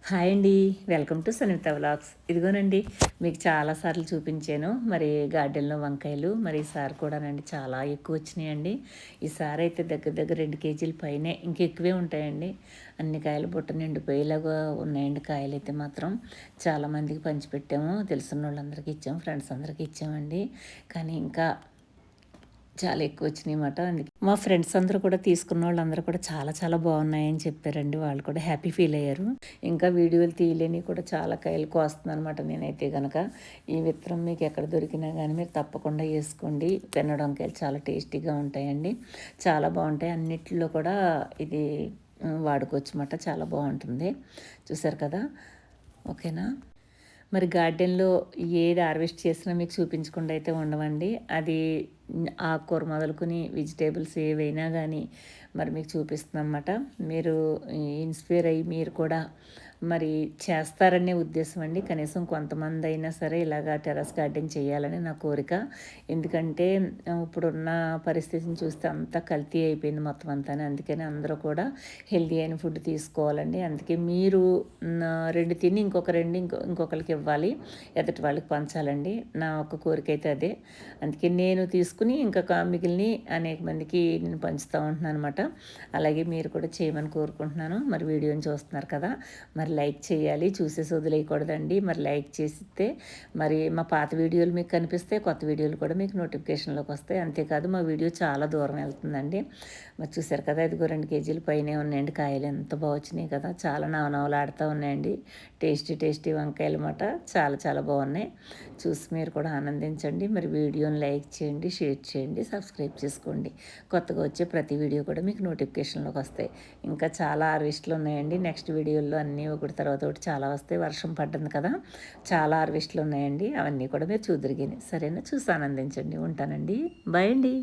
Hi అండి. Welcome to Sanitha vlogs. ఇదిగోనండి మీకు చాలాసార్లు చూపించాను. మరి గార్డెన్‌లో వంకాయలు మరి ఈసారి కూడానండి చాలా ఎక్కువ వచ్చినాయండి. ఈసారి అయితే దగ్గర దగ్గర 2 కేజీల పైనే ఇంకెక్కువే ఉంటాయండి. అన్ని కాయలు బుట్ట నిండిపోయేలాగా ఉన్నాయండి కాయలైతే మాత్రం. చాలామందికి పంచిపెట్టాము. తెలిసినోళ్ళందరికీ ఇచ్చాము. ఫ్రెండ్స్ అందరికీ ఇచ్చామండి. కానీ ఇంకా చాలా ఎక్కువ వచ్చినాయన్నమాట. అందుకే మా ఫ్రెండ్స్ అందరూ కూడా తీసుకున్న వాళ్ళందరూ కూడా చాలా చాలా బాగున్నాయని చెప్పారండి. వాళ్ళు కూడా హ్యాపీ ఫీల్ అయ్యారు. ఇంకా వీడియోలు తీయలేని కూడా చాలా కాయలు కోస్తున్నానమాట నేనైతే గనక. ఈ విత్తనం మీకు ఎక్కడ దొరికినా కానీ మీరు తప్పకుండా వేసుకోండి. పెన్నడంకాయలు చాలా టేస్టీగా ఉంటాయండి. చాలా బాగుంటాయి. అన్నిట్లో కూడా ఇది వాడుకోవచ్చు అన్నమాట. చాలా బాగుంటుంది. చూసారు కదా. ఓకేనా. మరి గార్డెన్‌లో ఏది హార్వెస్ట్ చేసినా మీకు చూపించకుండా అయితే ఉండవండి. అది ఆకుకూర మొదలుకొని వెజిటేబుల్స్ ఏవైనా గానీ మరి మీకు చూపిస్తున్నానన్నమాట. మీరు ఇన్స్పైర్ అయ్యి మీరు కూడా మరి చేస్తారనే ఉద్దేశం అండి. కనీసం కొంతమంది అయినా సరే ఇలాగా టెర్రస్ గార్డెన్ చేయాలని నా కోరిక. ఎందుకంటే ఇప్పుడున్న పరిస్థితిని చూస్తే అంతా కల్తీ అయిపోయింది మొత్తం అంతానే. అందుకని అందరూ కూడా హెల్తీ అయిన ఫుడ్ తీసుకోవాలండి. అందుకే మీరు 2 తిని ఇంకొక 2 ఇంకొకరికి ఇవ్వాలి. ఎదుటి వాళ్ళకి పంచాలండి. నా ఒక కోరిక అయితే అదే. అందుకే నేను తీసుకుని ఇంకా మిగిలినవి అనేక మందికి నేను పంచుతూ ఉంటున్నాను అనమాట. అలాగే మీరు కూడా చేయమని కోరుకుంటున్నాను. మరి వీడియోని చూస్తున్నారు కదా. మరి లైక్ చేయాలి. చూసేసి వదిలేయకూడదండి. మరి లైక్ చేస్తే మరి మా పాత వీడియోలు మీకు కనిపిస్తే కొత్త వీడియోలు కూడా మీకు నోటిఫికేషన్లోకి వస్తాయి. అంతేకాదు మా వీడియో చాలా దూరం వెళ్తుందండి. మరి చూసారు కదా. ఇదిగో 2 కేజీల పైనే ఉన్నాయండి కాయలు. ఎంత బాగా వచ్చినాయి కదా. చాలా నవనవలాడుతూ ఉన్నాయండి. టేస్టీ టేస్టీ వంకాయలు అన్నమాట. చాలా చాలా బాగున్నాయి. చూసి మీరు కూడా ఆనందించండి. మరి వీడియోని లైక్ చేయండి, షేర్ చేయండి, సబ్స్క్రైబ్ చేసుకోండి. కొత్తగా వచ్చే ప్రతి వీడియో కూడా మీకు నోటిఫికేషన్లోకి వస్తాయి. ఇంకా చాలా హార్వెస్ట్లు ఉన్నాయండి. నెక్స్ట్ వీడియోల్లో అన్నీ ఒకటి తర్వాత ఒకటి చాలా వస్తాయి. వర్షం పడ్డది కదా. చాలా హార్వెస్ట్లు ఉన్నాయండి. అవన్నీ కూడా మీరు చూద్దరిగినాయి. సరేనా. చూసి ఆనందించండి. ఉంటానండి. బాయ్ అండి.